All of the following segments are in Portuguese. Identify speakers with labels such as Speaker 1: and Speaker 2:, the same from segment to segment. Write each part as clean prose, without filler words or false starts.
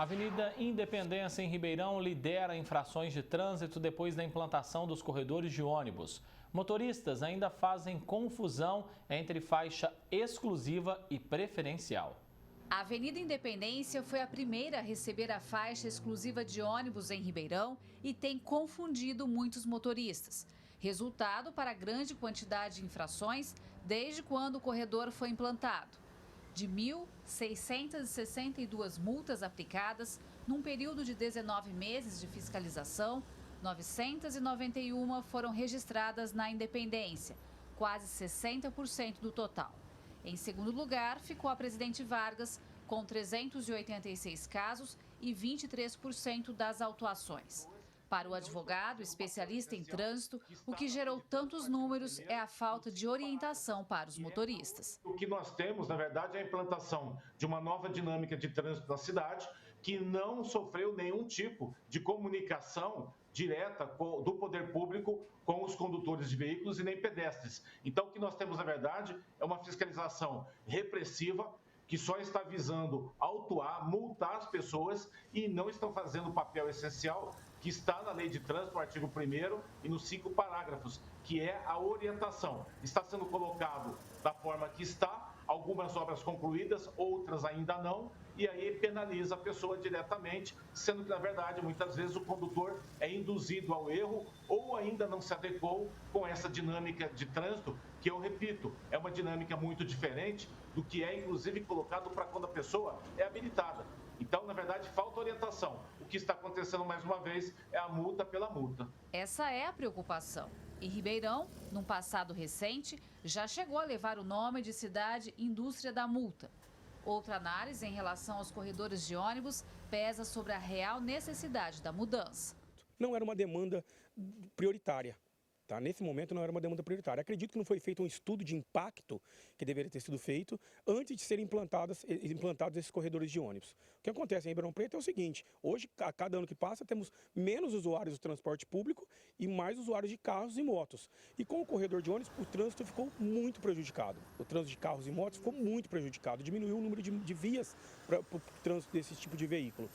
Speaker 1: A Avenida Independência, em Ribeirão, lidera infrações de trânsito depois da implantação dos corredores de ônibus. Motoristas ainda fazem confusão entre faixa exclusiva e preferencial.
Speaker 2: A Avenida Independência foi a primeira a receber a faixa exclusiva de ônibus em Ribeirão e tem confundido muitos motoristas. Resultado para a grande quantidade de infrações desde quando o corredor foi implantado. De 1.662 multas aplicadas, num período de 19 meses de fiscalização, 991 foram registradas na Independência, quase 60% do total. Em segundo lugar, ficou a Presidente Vargas, com 386 casos e 23% das autuações. Para o advogado, especialista em trânsito, o que gerou tantos números é a falta de orientação para os motoristas.
Speaker 3: O que nós temos, na verdade, é a implantação de uma nova dinâmica de trânsito na cidade, que não sofreu nenhum tipo de comunicação direta do poder público com os condutores de veículos e nem pedestres. Então, o que nós temos, na verdade, é uma fiscalização repressiva, que só está visando autuar, multar as pessoas e não estão fazendo o papel essencial que está na Lei de Trânsito, no artigo 1º e nos 5 parágrafos, que é a orientação. Está sendo colocado da forma que está, algumas obras concluídas, outras ainda não, e aí penaliza a pessoa diretamente, sendo que, na verdade, muitas vezes o condutor é induzido ao erro ou ainda não se adequou com essa dinâmica de trânsito, que eu repito, é uma dinâmica muito diferente do que é, inclusive, colocado para quando a pessoa é habilitada. Então, na verdade, falta orientação. O que está acontecendo, mais uma vez, é a multa pela multa.
Speaker 2: Essa é a preocupação. E Ribeirão, num passado recente, já chegou a levar o nome de cidade indústria da multa. Outra análise em relação aos corredores de ônibus pesa sobre a real necessidade da mudança.
Speaker 4: Não era uma demanda prioritária. Tá? Nesse momento não era uma demanda prioritária. Acredito que não foi feito um estudo de impacto que deveria ter sido feito antes de serem implantados esses corredores de ônibus. O que acontece em Ribeirão Preto é o seguinte: hoje, a cada ano que passa, temos menos usuários do transporte público e mais usuários de carros e motos. E com o corredor de ônibus, o trânsito ficou muito prejudicado. O trânsito de carros e motos ficou muito prejudicado, diminuiu o número de vias para o trânsito desse tipo de veículo.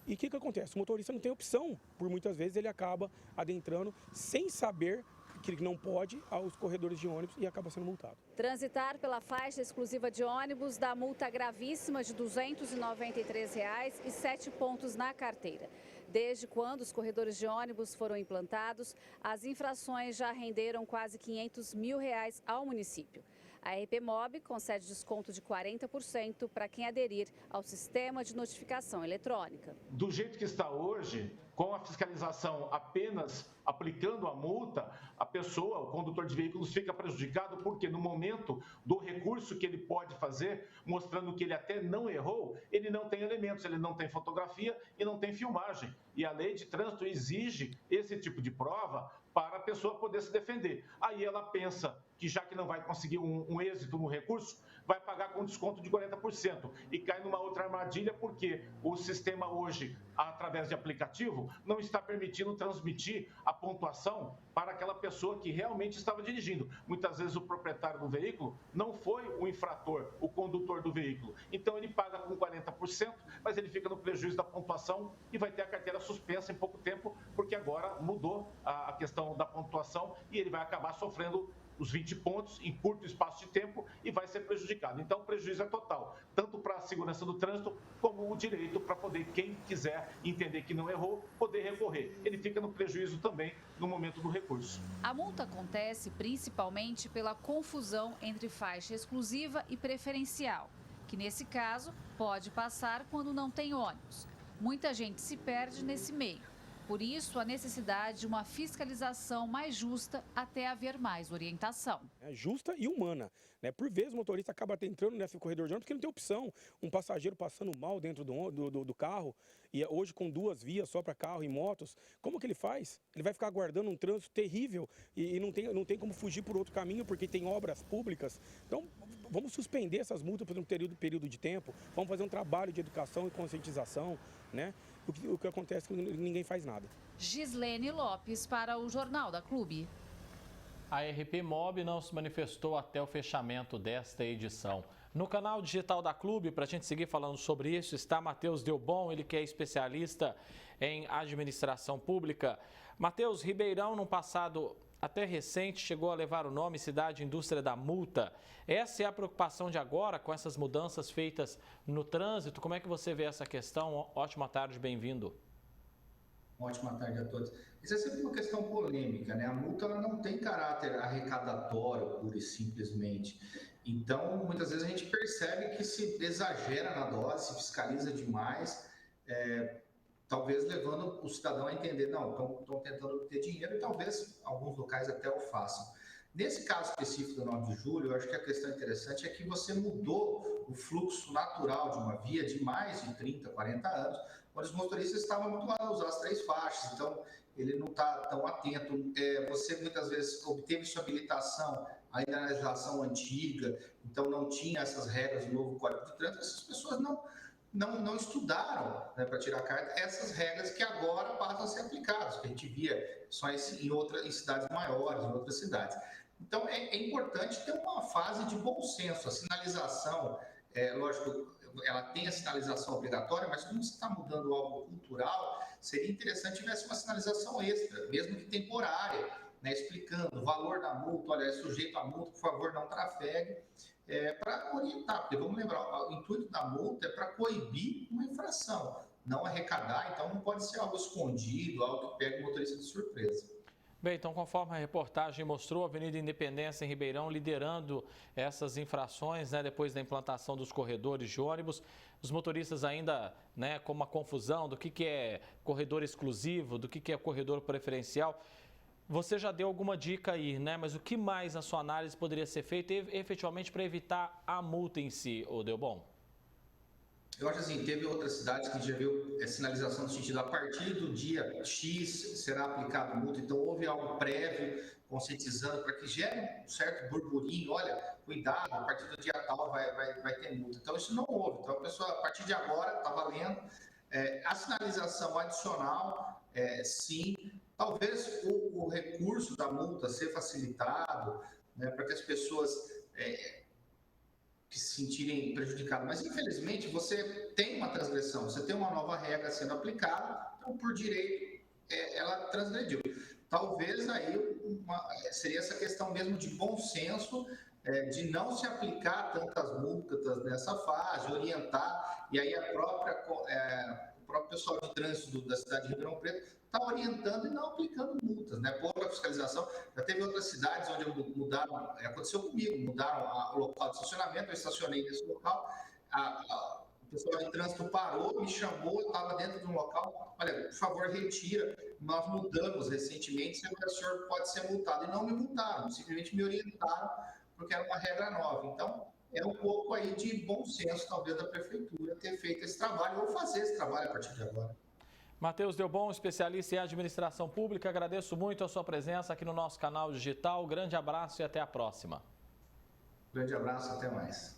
Speaker 4: E o que acontece? O motorista não tem opção, por muitas vezes ele acaba adentrando sem saber que ele não pode aos corredores de ônibus e acaba sendo multado.
Speaker 2: Transitar pela faixa exclusiva de ônibus dá multa gravíssima de R$ 293 e 7 pontos na carteira. Desde quando os corredores de ônibus foram implantados, as infrações já renderam quase R$ 500 mil ao município. A RPMob concede desconto de 40% para quem aderir ao sistema de notificação eletrônica.
Speaker 3: Do jeito que está hoje, com a fiscalização apenas aplicando a multa, a pessoa, o condutor de veículos, fica prejudicado porque no momento do recurso que ele pode fazer, mostrando que ele até não errou, ele não tem elementos, ele não tem fotografia e não tem filmagem. E a lei de trânsito exige esse tipo de prova para a pessoa poder se defender. Aí ela pensa que já que não vai conseguir um êxito no recurso, vai pagar com desconto de 40% e cai numa outra armadilha porque o sistema hoje, através de aplicativo, não está permitindo transmitir a pontuação para aquela pessoa que realmente estava dirigindo. Muitas vezes o proprietário do veículo não foi o infrator, o condutor do veículo. Então ele paga com 40%, mas ele fica no prejuízo da pontuação e vai ter a carteira suspensa em pouco tempo, porque agora mudou a questão da pontuação e ele vai acabar sofrendo os 20 pontos em curto espaço de tempo e vai ser prejudicado. Então, o prejuízo é total, tanto para a segurança do trânsito, como o direito para poder, quem quiser entender que não errou, poder recorrer. Ele fica no prejuízo também no momento do recurso.
Speaker 2: A multa acontece principalmente pela confusão entre faixa exclusiva e preferencial, que nesse caso pode passar quando não tem ônibus. Muita gente se perde nesse meio. Por isso, a necessidade de uma fiscalização mais justa até haver mais orientação.
Speaker 4: É justa e humana, né? Por vezes o motorista acaba entrando nesse corredor de ônibus porque não tem opção. Um passageiro passando mal dentro do carro, e hoje com 2 vias só para carro e motos, como que ele faz? Ele vai ficar aguardando um trânsito terrível e não tem como fugir por outro caminho porque tem obras públicas. Então, vamos suspender essas multas por um período de tempo, vamos fazer um trabalho de educação e conscientização, né? O que acontece é que ninguém faz nada.
Speaker 2: Gislene Lopes para o Jornal da Clube.
Speaker 1: A RPMob não se manifestou até o fechamento desta edição. No canal digital da Clube, para a gente seguir falando sobre isso, está Matheus Delbon, ele que é especialista em administração pública. Matheus, Ribeirão, no passado até recente, chegou a levar o nome Cidade Indústria da Multa. Essa é a preocupação de agora com essas mudanças feitas no trânsito. Como é que você vê essa questão? Ótima tarde, bem-vindo.
Speaker 5: Ótima tarde a todos. Isso é sempre uma questão polêmica, né? A multa ela não tem caráter arrecadatório, pura e simplesmente. Então, muitas vezes a gente percebe que se exagera na dose, se fiscaliza demais, talvez levando o cidadão a entender, não, estão tentando obter dinheiro e talvez alguns locais até o façam. Nesse caso específico do 9 de julho, eu acho que a questão interessante é que você mudou o fluxo natural de uma via de mais de 30, 40 anos, onde os motoristas estavam habituados a usar as 3 faixas, então ele não está tão atento. Você muitas vezes obteve sua habilitação ainda na legislação antiga, então não tinha essas regras do novo Código de Trânsito, essas pessoas não estudaram, né, para tirar a carta essas regras que agora passam a ser aplicadas, que a gente via só em cidades maiores, em outras cidades. Então, é importante ter uma fase de bom senso. A sinalização, lógico, ela tem a sinalização obrigatória, mas como você está mudando algo cultural, seria interessante que tivesse uma sinalização extra, mesmo que temporária, né, explicando o valor da multa, olha, é sujeito à multa, por favor, não trafegue, para orientar, porque vamos lembrar, o intuito da multa é para coibir uma infração, não arrecadar, então não pode ser algo escondido, algo que pega o motorista de surpresa.
Speaker 1: Bem, então, conforme a reportagem mostrou, a Avenida Independência em Ribeirão liderando essas infrações, né, depois da implantação dos corredores de ônibus. Os motoristas ainda, né, com uma confusão do que é corredor exclusivo, do que é corredor preferencial. Você já deu alguma dica aí, né? Mas o que mais, na sua análise, poderia ser feito efetivamente para evitar a multa em si, Delbon?
Speaker 5: Eu acho assim, teve outras cidades que já viu sinalização no sentido, a partir do dia X será aplicado multa, então houve algo prévio, conscientizando, para que gere um certo burburinho, olha, cuidado, a partir do dia tal vai ter multa. Então isso não houve, então a pessoa, a partir de agora, está valendo. A sinalização adicional, sim, talvez o recurso da multa ser facilitado, né, para que as pessoas que se sentirem prejudicadas. Mas, infelizmente, você tem uma transgressão, você tem uma nova regra sendo aplicada, então, por direito, ela transgrediu. Talvez aí seria essa questão mesmo de bom senso, de não se aplicar tantas multas nessa fase, orientar, e aí o próprio pessoal de trânsito da cidade de Ribeirão Preto está orientando e não aplicando multas, né? Pouca fiscalização. Já teve outras cidades onde mudaram, aconteceu comigo, mudaram o local de estacionamento, eu estacionei nesse local, o pessoal de trânsito parou, me chamou, eu estava dentro de um local, olha, por favor, retira, nós mudamos recentemente, o senhor pode ser multado. E não me multaram, simplesmente me orientaram, porque era uma regra nova. Então, é um pouco aí de bom senso, talvez, da prefeitura ter feito esse trabalho, ou fazer esse trabalho a partir de agora.
Speaker 1: Matheus Delbon, especialista em administração pública, agradeço muito a sua presença aqui no nosso canal digital. Grande abraço e até a próxima.
Speaker 5: Grande abraço, até mais.